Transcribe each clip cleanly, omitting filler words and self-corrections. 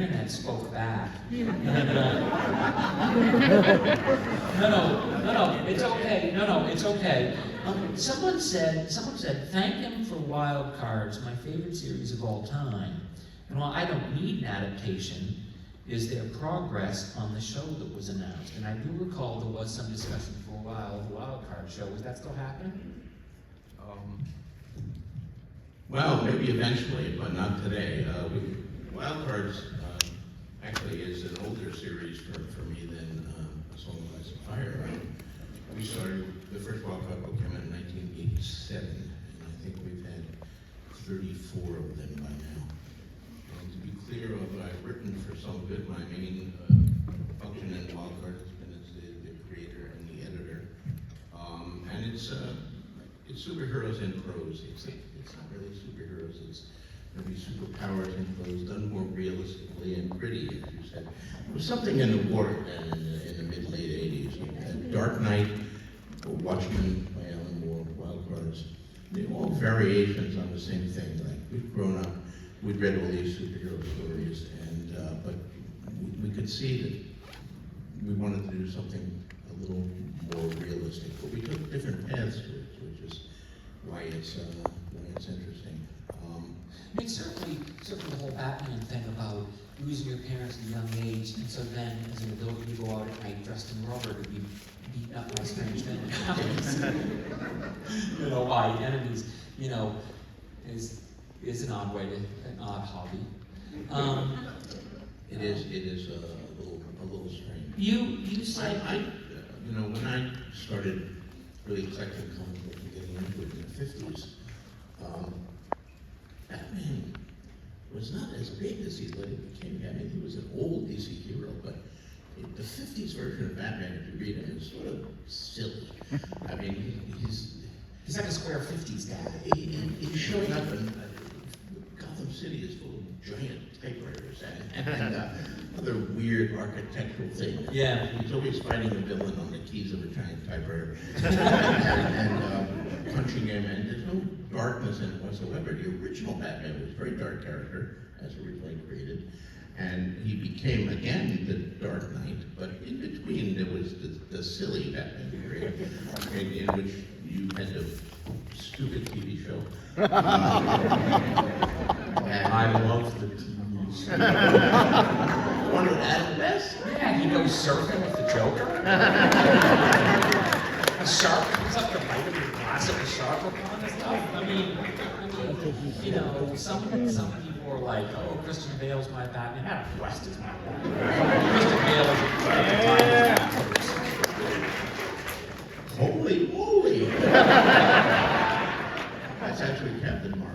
internet spoke back. No, it's okay. No, it's okay. Someone said, thank him for Wild Cards, my favorite series of all time. And while I don't need an adaptation, is there progress on the show that was announced? And I do recall there was some discussion for a while of the Wild Card show. Is that still happening? Well, maybe eventually, but not today. Wild Cards actually is an older series for me than A Song of Ice and Fire. We started, the first Wild Card book came out in 1987, and I think we've had 34 of them by now. And to be clear, I've written for some of it. My main function in Wild Card has been as the creator and the editor. And it's superheroes in prose. It's not really superheroes, it's maybe superpowers in prose, done more realistically and gritty, as you said. There was something in the water then in the mid-late 80s. You had Dark Knight, Watchmen by Alan Moore, Wild Cards. They're all variations on the same thing. Like, we've grown up, we'd read all these superhero stories, and but we could see that we wanted to do something a little more realistic, but we took different paths to it, which is why it's interesting. I mean, certainly the whole Batman thing about losing your parents at a young age, and so then, as an adult, you go out at night dressed in rubber to be beaten up by strange men in alleys, by enemies, is an odd way to, an odd hobby. It is a little strange. You said when I started really collecting comic books and getting into it in the 50s, Batman was not as big as he later became. I mean, he was an old DC hero, but the 50s version of Batman, if you read him, is sort of silly. I mean, he's like a square 50s guy. He's showing up in Gotham City is full of giant typewriters and other weird architectural things. Yeah. He's always fighting a villain on the keys of a giant typewriter and punching him, and there's no darkness in it whatsoever. The original Batman was a very dark character, as originally created, and he became, again, the Dark Knight, but in between there was the silly Batman period, in which you had the stupid TV show. I love the TV show. One of Adam West? Yeah, he goes surfing with the Joker. A shark comes up to bite him with a glass of a shark upon his stuff. I mean, some people are like, oh, Christian Bale's my Batman. Adam West is my Batman. Christian Bale is Holy moly! That's actually Captain Marvel.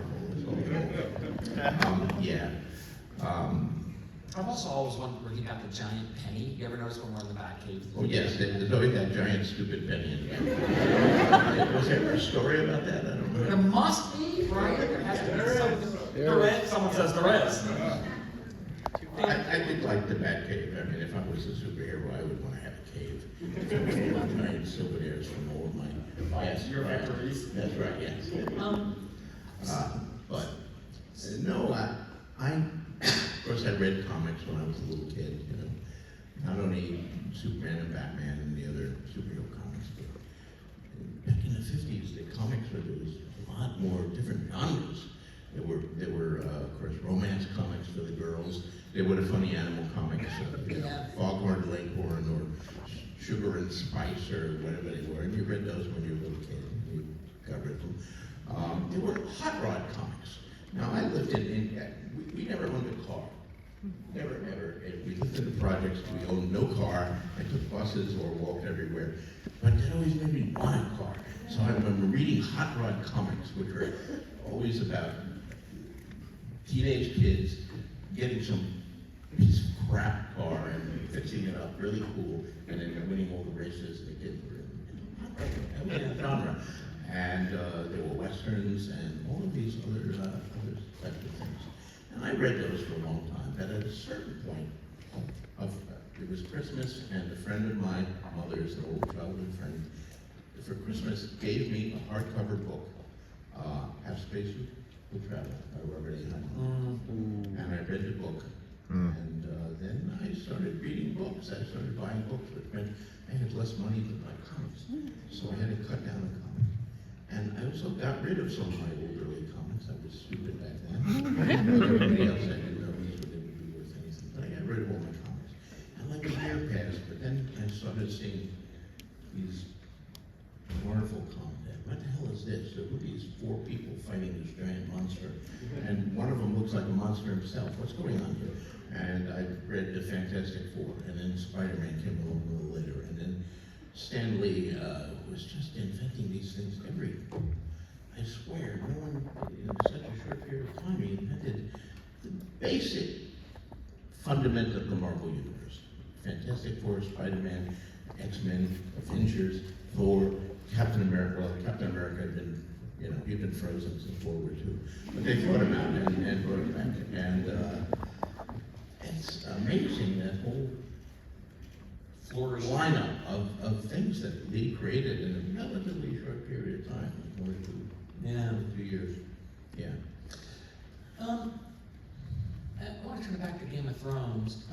I've also always wondered where he got the giant penny. You ever notice when we're in the Batcave? Oh yes, there's always that giant stupid penny in there. Was there ever a story about that? I don't know. There must be, right? There has to be something. There is. Someone says there is. I did like the Batcave. I mean, if I was a superhero, I would want to have a cave. Full of giant souvenirs from all of my Your victories. That's right, yes. But no, I of course I read comics when I was a little kid, not only Superman and Batman and the other superhero comics, but back in the 50s, the comics there was a lot more different genres. There were of course, romance comics for the girls. There were the funny animal comics, Foghorn Leghorn or Sugar and Spice or whatever they were, and you read those when you were a little kid, and you got rid of them. There were hot rod comics. Now I lived we never owned a car. Never, ever. We lived in the projects, we owned no car. I took buses or walked everywhere. But that always made me want a car. So I remember reading hot rod comics, which were always about teenage kids getting some piece of crap car and fixing it up really cool, and then winning all the races the kids were in. That was a genre. And there were westerns and all of these other types of things. And I read those for a long time, but at a certain point, it was Christmas, and a friend of my mother's, an old childhood friend, for Christmas gave me a hardcover book, Have Space Will Travel by Robert A. Heinlein. And I read the book, and started reading books. I started buying books, which meant I had less money to buy comics. So I had to cut down on comics. And I also got rid of some of my old early comics. I was stupid back then. Everybody else I didn't know these would never be worth anything. But I got rid of all my comics. And like a year passed, but then I started seeing these wonderful comics. What the hell is this? There were these 4 people fighting this giant monster. And one of them looks like a monster himself. What's going on here? And I read the Fantastic Four, and then Spider-Man came along a little later, and then Stan Lee was just inventing these things I swear, no one in such a short period of time, he invented the basic fundament of the Marvel Universe. Fantastic Four, Spider-Man, X-Men, Avengers, Thor, Captain America. Well, Captain America had been, he'd been frozen since World War II. But they brought him out and brought him back. And it's amazing, that whole lineup of things that Lee created in a relatively short period of time, like 1 or 2 years. Yeah. I want to turn back to Game of Thrones.